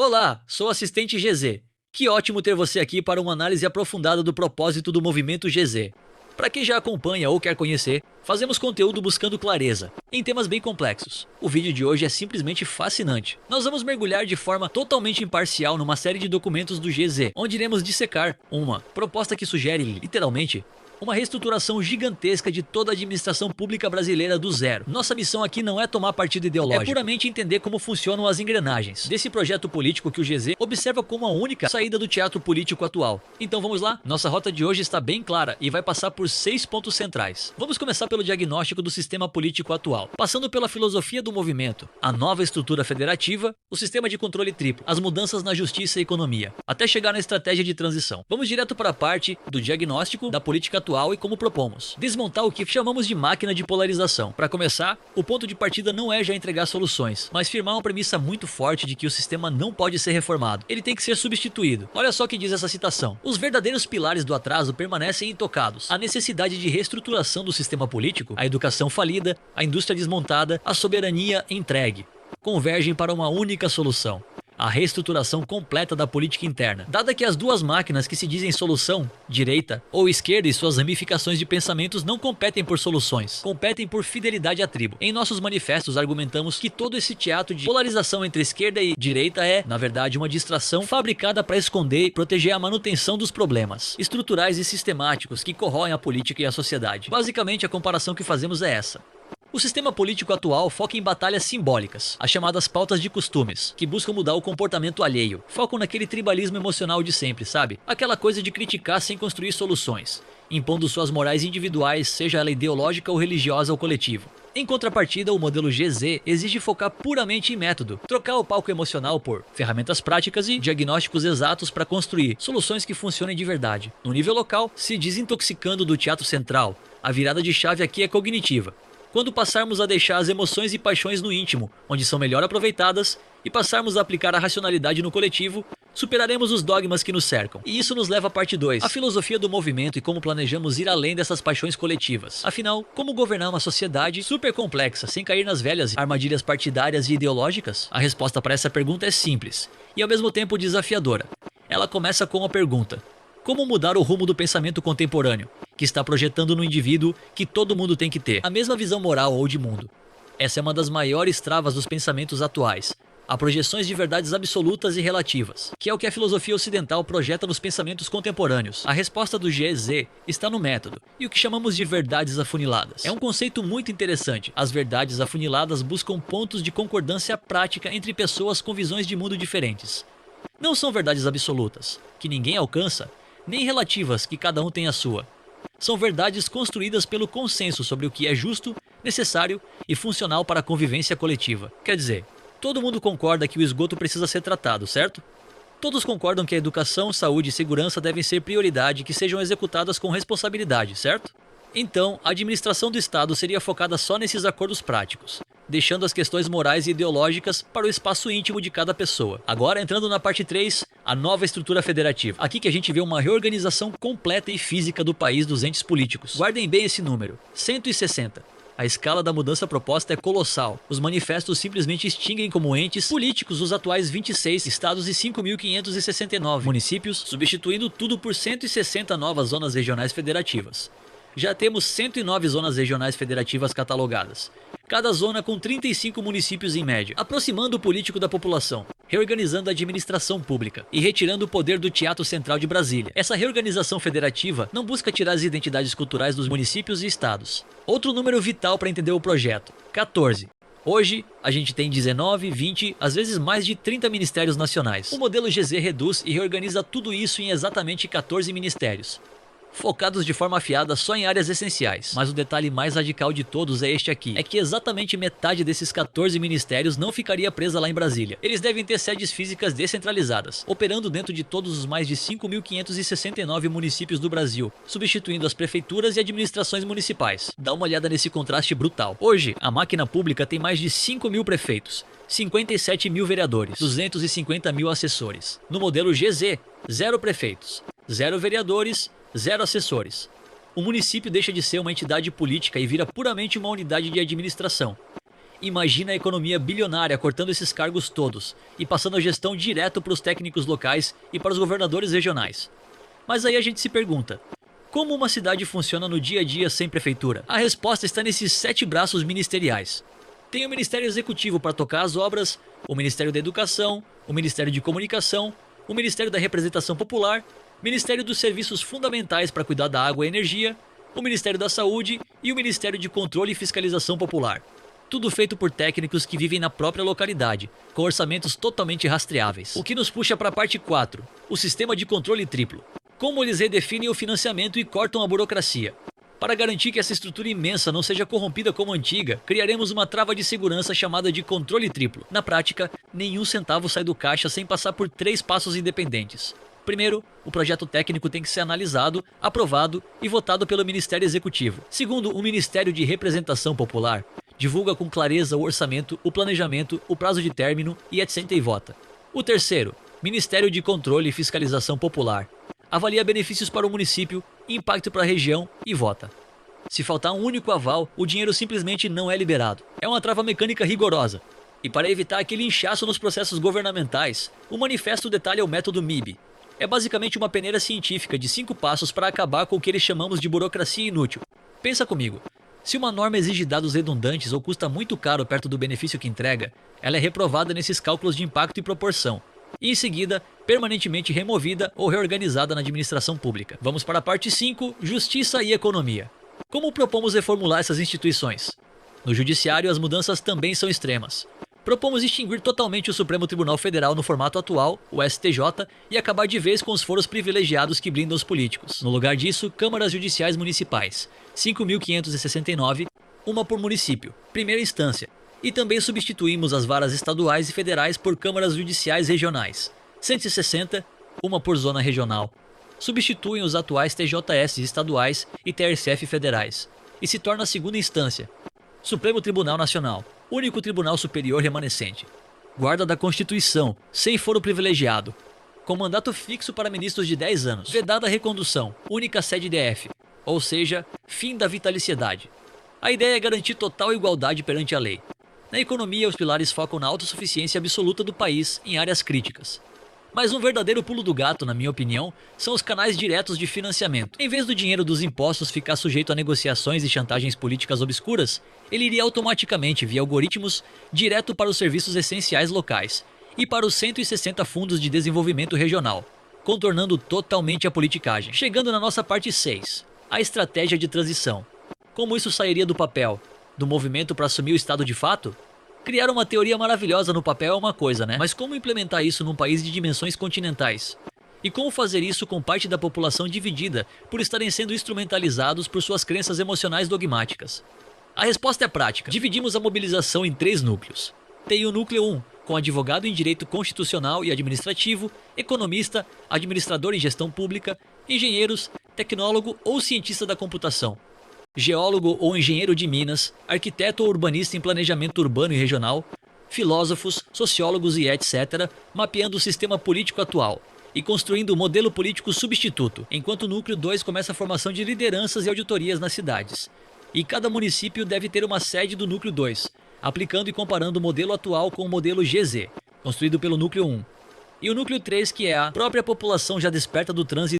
Olá, sou o assistente GZ. Que ótimo ter você aqui para uma análise aprofundada do propósito do movimento GZ. Para quem já acompanha ou quer conhecer, fazemos conteúdo buscando clareza, em temas bem complexos. O vídeo de hoje é simplesmente fascinante. Nós vamos mergulhar de forma totalmente imparcial numa série de documentos do GZ, onde iremos dissecar uma proposta que sugere, literalmente, uma reestruturação gigantesca de toda a administração pública brasileira do zero. Nossa missão aqui não é tomar partido ideológico, é puramente entender como funcionam as engrenagens desse projeto político que o GZ observa como a única saída do teatro político atual. Então vamos lá? Nossa rota de hoje está bem clara e vai passar por 6 pontos centrais. Vamos começar pelo diagnóstico do sistema político atual, passando pela filosofia do movimento, a nova estrutura federativa, o sistema de controle triplo, as mudanças na justiça e economia, até chegar na estratégia de transição. Vamos direto para a parte do diagnóstico da política atual e como propomos desmontar o que chamamos de máquina de polarização. Para começar, o ponto de partida não é já entregar soluções, mas firmar uma premissa muito forte de que o sistema não pode ser reformado, ele tem que ser substituído. Olha só o que diz essa citação: os verdadeiros pilares do atraso permanecem intocados. A necessidade de reestruturação do sistema político, a educação falida, a indústria desmontada, a soberania entregue, convergem para uma única solução: a reestruturação completa da política interna. Dada que as duas máquinas que se dizem solução, direita ou esquerda, e suas ramificações de pensamentos não competem por soluções, competem por fidelidade à tribo. Em nossos manifestos argumentamos que todo esse teatro de polarização entre esquerda e direita é, na verdade, uma distração fabricada para esconder e proteger a manutenção dos problemas estruturais e sistemáticos que corroem a política e a sociedade. Basicamente, a comparação que fazemos é essa: o sistema político atual foca em batalhas simbólicas, as chamadas pautas de costumes, que buscam mudar o comportamento alheio, focam naquele tribalismo emocional de sempre, sabe? Aquela coisa de criticar sem construir soluções, impondo suas morais individuais, seja ela ideológica ou religiosa ou coletivo. Em contrapartida, o modelo GZ exige focar puramente em método, trocar o palco emocional por ferramentas práticas e diagnósticos exatos para construir soluções que funcionem de verdade. No nível local, se desintoxicando do teatro central, a virada de chave aqui é cognitiva. Quando passarmos a deixar as emoções e paixões no íntimo, onde são melhor aproveitadas, e passarmos a aplicar a racionalidade no coletivo, superaremos os dogmas que nos cercam. E isso nos leva à parte 2, a filosofia do movimento e como planejamos ir além dessas paixões coletivas. Afinal, como governar uma sociedade super complexa sem cair nas velhas armadilhas partidárias e ideológicas? A resposta para essa pergunta é simples e ao mesmo tempo desafiadora. Ela começa com a pergunta: como mudar o rumo do pensamento contemporâneo, que está projetando no indivíduo que todo mundo tem que ter a mesma visão moral ou de mundo? Essa é uma das maiores travas dos pensamentos atuais: há projeções de verdades absolutas e relativas, que é o que a filosofia ocidental projeta nos pensamentos contemporâneos. A resposta do GZ está no método e o que chamamos de verdades afuniladas. É um conceito muito interessante. As verdades afuniladas buscam pontos de concordância prática entre pessoas com visões de mundo diferentes. Não são verdades absolutas, que ninguém alcança, nem relativas, que cada um tem a sua. São verdades construídas pelo consenso sobre o que é justo, necessário e funcional para a convivência coletiva. Quer dizer, todo mundo concorda que o esgoto precisa ser tratado, certo? Todos concordam que a educação, saúde e segurança devem ser prioridade e que sejam executadas com responsabilidade, certo? Então, a administração do Estado seria focada só nesses acordos práticos, deixando as questões morais e ideológicas para o espaço íntimo de cada pessoa. Agora, entrando na parte 3, a nova estrutura federativa. Aqui que a gente vê uma reorganização completa e física do país dos entes políticos. Guardem bem esse número: 160. A escala da mudança proposta é colossal. Os manifestos simplesmente extinguem como entes políticos os atuais 26 estados e 5.569 municípios, substituindo tudo por 160 novas zonas regionais federativas. Já temos 109 zonas regionais federativas catalogadas, cada zona com 35 municípios em média, aproximando o político da população, reorganizando a administração pública e retirando o poder do Teatro Central de Brasília. Essa reorganização federativa não busca tirar as identidades culturais dos municípios e estados. Outro número vital para entender o projeto: 14. Hoje, a gente tem 19, 20, às vezes mais de 30 ministérios nacionais. O modelo GZ reduz e reorganiza tudo isso em exatamente 14 ministérios, focados de forma afiada só em áreas essenciais. Mas o detalhe mais radical de todos é este aqui: é que exatamente metade desses 14 ministérios não ficaria presa lá em Brasília. Eles devem ter sedes físicas descentralizadas, operando dentro de todos os mais de 5.569 municípios do Brasil, substituindo as prefeituras e administrações municipais. Dá uma olhada nesse contraste brutal. Hoje, a máquina pública tem mais de 5.000 prefeitos, 57 mil vereadores, 250 mil assessores. No modelo GZ, 0 prefeitos, 0 vereadores, 0 assessores. O município deixa de ser uma entidade política e vira puramente uma unidade de administração. Imagina a economia bilionária cortando esses cargos todos e passando a gestão direto para os técnicos locais e para os governadores regionais. Mas aí a gente se pergunta, como uma cidade funciona no dia a dia sem prefeitura? A resposta está nesses 7 braços ministeriais. Tem o Ministério Executivo para tocar as obras, o Ministério da Educação, o Ministério de Comunicação, o Ministério da Representação Popular, Ministério dos Serviços Fundamentais para cuidar da água e energia, o Ministério da Saúde e o Ministério de Controle e Fiscalização Popular. Tudo feito por técnicos que vivem na própria localidade, com orçamentos totalmente rastreáveis. O que nos puxa para a parte 4, o sistema de controle triplo. Como eles redefinem o financiamento e cortam a burocracia. Para garantir que essa estrutura imensa não seja corrompida como a antiga, criaremos uma trava de segurança chamada de controle triplo. Na prática, nenhum centavo sai do caixa sem passar por 3 passos independentes. Primeiro, o projeto técnico tem que ser analisado, aprovado e votado pelo Ministério Executivo. Segundo, o Ministério de Representação Popular divulga com clareza o orçamento, o planejamento, o prazo de término e etc. e vota. O terceiro, Ministério de Controle e Fiscalização Popular, avalia benefícios para o município, impacto para a região e vota. Se faltar um único aval, o dinheiro simplesmente não é liberado. É uma trava mecânica rigorosa. E para evitar aquele inchaço nos processos governamentais, o manifesto detalha o método MIB. É basicamente uma peneira científica de 5 passos para acabar com o que eles chamamos de burocracia inútil. Pensa comigo, se uma norma exige dados redundantes ou custa muito caro perto do benefício que entrega, ela é reprovada nesses cálculos de impacto e proporção. E em seguida, permanentemente removida ou reorganizada na administração pública. Vamos para a parte 5, Justiça e Economia. Como propomos reformular essas instituições? No Judiciário, as mudanças também são extremas. Propomos extinguir totalmente o Supremo Tribunal Federal no formato atual, o STJ, e acabar de vez com os foros privilegiados que blindam os políticos. No lugar disso, câmaras judiciais municipais, 5.569, uma por município, primeira instância. E também substituímos as varas estaduais e federais por câmaras judiciais regionais, 160, uma por zona regional. Substituem os atuais TJS estaduais e TRCF federais, e se torna a segunda instância. Supremo Tribunal Nacional, único tribunal superior remanescente. Guarda da Constituição, sem foro privilegiado. Com mandato fixo para ministros de 10 anos. Vedada a recondução, única sede DF, ou seja, fim da vitaliciedade. A ideia é garantir total igualdade perante a lei. Na economia, os pilares focam na autossuficiência absoluta do país em áreas críticas. Mas um verdadeiro pulo do gato, na minha opinião, são os canais diretos de financiamento. Em vez do dinheiro dos impostos ficar sujeito a negociações e chantagens políticas obscuras, ele iria automaticamente, via algoritmos, direto para os serviços essenciais locais e para os 160 fundos de desenvolvimento regional, contornando totalmente a politicagem. Chegando na nossa parte 6, a estratégia de transição. Como isso sairia do papel? Do movimento para assumir o estado de fato? Criar uma teoria maravilhosa no papel é uma coisa, né? Mas como implementar isso num país de dimensões continentais? E como fazer isso com parte da população dividida por estarem sendo instrumentalizados por suas crenças emocionais dogmáticas? A resposta é prática. Dividimos a mobilização em 3 núcleos. Tem o núcleo 1, com advogado em direito constitucional e administrativo, economista, administrador em gestão pública, engenheiros, tecnólogo ou cientista da computação, geólogo ou engenheiro de minas, arquiteto ou urbanista em planejamento urbano e regional, filósofos, sociólogos e etc., mapeando o sistema político atual e construindo o modelo político substituto, enquanto o núcleo 2 começa a formação de lideranças e auditorias nas cidades. E cada município deve ter uma sede do núcleo 2, aplicando e comparando o modelo atual com o modelo GZ, construído pelo núcleo 1. E o núcleo 3, que é a própria população já desperta do trânsito